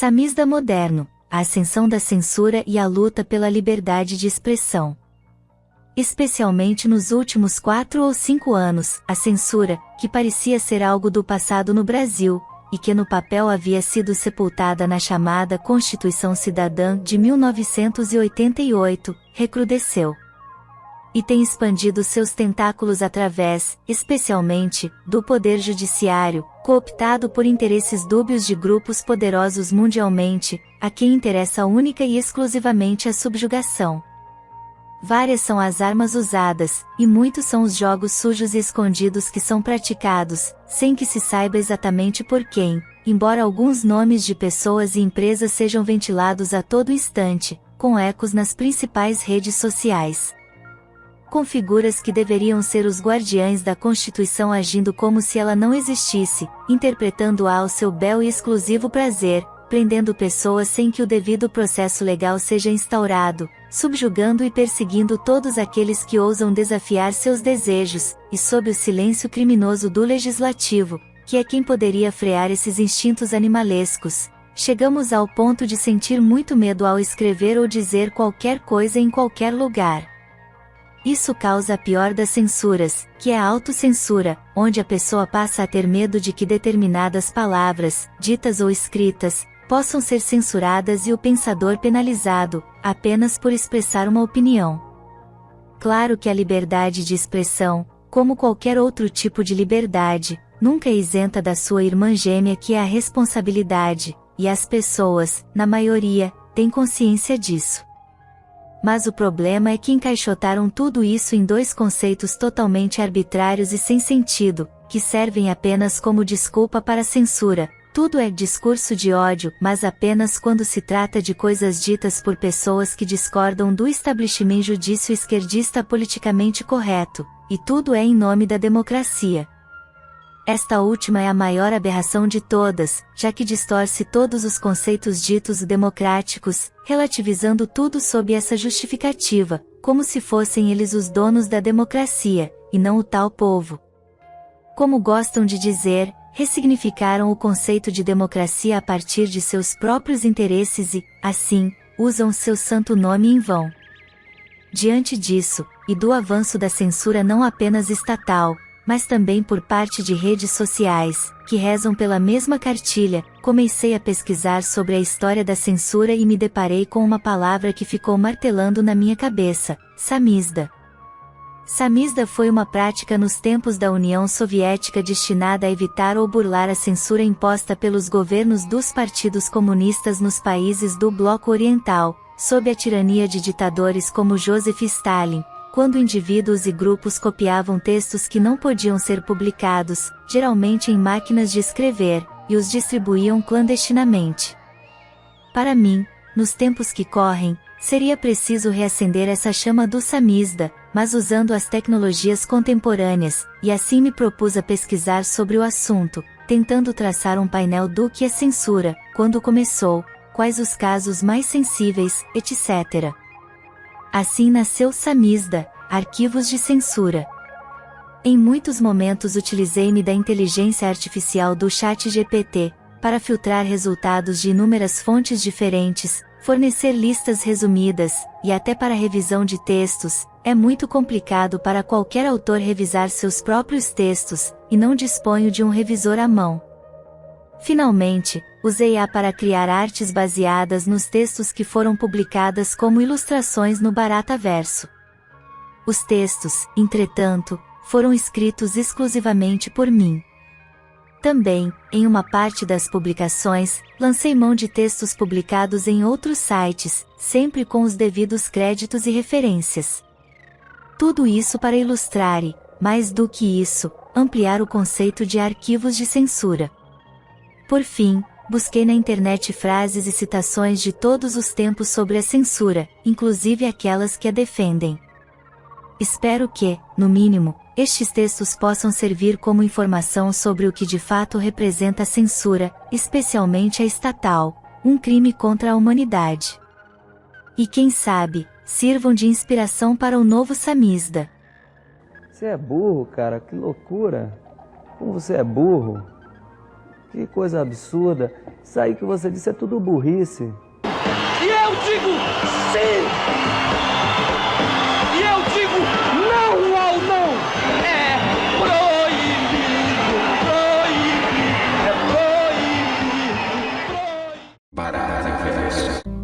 Samizda moderno, a ascensão da censura e a luta pela liberdade de expressão. Especialmente nos últimos 4 ou 5 anos, a censura, que parecia ser algo do passado no Brasil, e que no papel havia sido sepultada na chamada Constituição Cidadã de 1988, recrudesceu. E tem expandido seus tentáculos através, especialmente, do poder judiciário, cooptado por interesses dúbios de grupos poderosos mundialmente, a quem interessa única e exclusivamente a subjugação. Várias são as armas usadas, e muitos são os jogos sujos e escondidos que são praticados, sem que se saiba exatamente por quem, embora alguns nomes de pessoas e empresas sejam ventilados a todo instante, com ecos nas principais redes sociais. Com figuras que deveriam ser os guardiães da Constituição agindo como se ela não existisse, interpretando-a ao seu bel e exclusivo prazer, prendendo pessoas sem que o devido processo legal seja instaurado, subjugando e perseguindo todos aqueles que ousam desafiar seus desejos, e sob o silêncio criminoso do legislativo, que é quem poderia frear esses instintos animalescos, chegamos ao ponto de sentir muito medo ao escrever ou dizer qualquer coisa em qualquer lugar. Isso causa a pior das censuras, que é a autocensura, onde a pessoa passa a ter medo de que determinadas palavras, ditas ou escritas, possam ser censuradas e o pensador penalizado, apenas por expressar uma opinião. Claro que a liberdade de expressão, como qualquer outro tipo de liberdade, nunca é isenta da sua irmã gêmea que é a responsabilidade, e as pessoas, na maioria, têm consciência disso. Mas o problema é que encaixotaram tudo isso em 2 conceitos totalmente arbitrários e sem sentido, que servem apenas como desculpa para a censura. Tudo é discurso de ódio, mas apenas quando se trata de coisas ditas por pessoas que discordam do establishment judício esquerdista politicamente correto, e tudo é em nome da democracia. Esta última é a maior aberração de todas, já que distorce todos os conceitos ditos democráticos, relativizando tudo sob essa justificativa, como se fossem eles os donos da democracia, e não o tal povo. Como gostam de dizer, ressignificaram o conceito de democracia a partir de seus próprios interesses e, assim, usam seu santo nome em vão. Diante disso, e do avanço da censura não apenas estatal, mas também por parte de redes sociais, que rezam pela mesma cartilha, comecei a pesquisar sobre a história da censura e me deparei com uma palavra que ficou martelando na minha cabeça: samizda. Samizda foi uma prática nos tempos da União Soviética destinada a evitar ou burlar a censura imposta pelos governos dos partidos comunistas nos países do Bloco Oriental, sob a tirania de ditadores como Joseph Stalin, quando indivíduos e grupos copiavam textos que não podiam ser publicados, geralmente em máquinas de escrever, e os distribuíam clandestinamente. Para mim, nos tempos que correm, seria preciso reacender essa chama do samizda, mas usando as tecnologias contemporâneas, e assim me propus a pesquisar sobre o assunto, tentando traçar um painel do que é censura, quando começou, quais os casos mais sensíveis, etc. Assim nasceu Samizda, arquivos de censura. Em muitos momentos utilizei-me da inteligência artificial do ChatGPT, para filtrar resultados de inúmeras fontes diferentes, fornecer listas resumidas, e até para revisão de textos. É muito complicado para qualquer autor revisar seus próprios textos, e não disponho de um revisor à mão. Finalmente, usei-a para criar artes baseadas nos textos que foram publicadas como ilustrações no Barataverso. Os textos, entretanto, foram escritos exclusivamente por mim. Também, em uma parte das publicações, lancei mão de textos publicados em outros sites, sempre com os devidos créditos e referências. Tudo isso para ilustrar e, mais do que isso, ampliar o conceito de arquivos de censura. Por fim, busquei na internet frases e citações de todos os tempos sobre a censura, inclusive aquelas que a defendem. Espero que, no mínimo, estes textos possam servir como informação sobre o que de fato representa a censura, especialmente a estatal, um crime contra a humanidade. E quem sabe, sirvam de inspiração para o novo samizda. Você é burro, cara, que loucura! Como você é burro! Que coisa absurda. Isso aí que você disse é tudo burrice. E eu digo sim! E eu digo não ao não! É proibido, proibido, é proibido, proibido.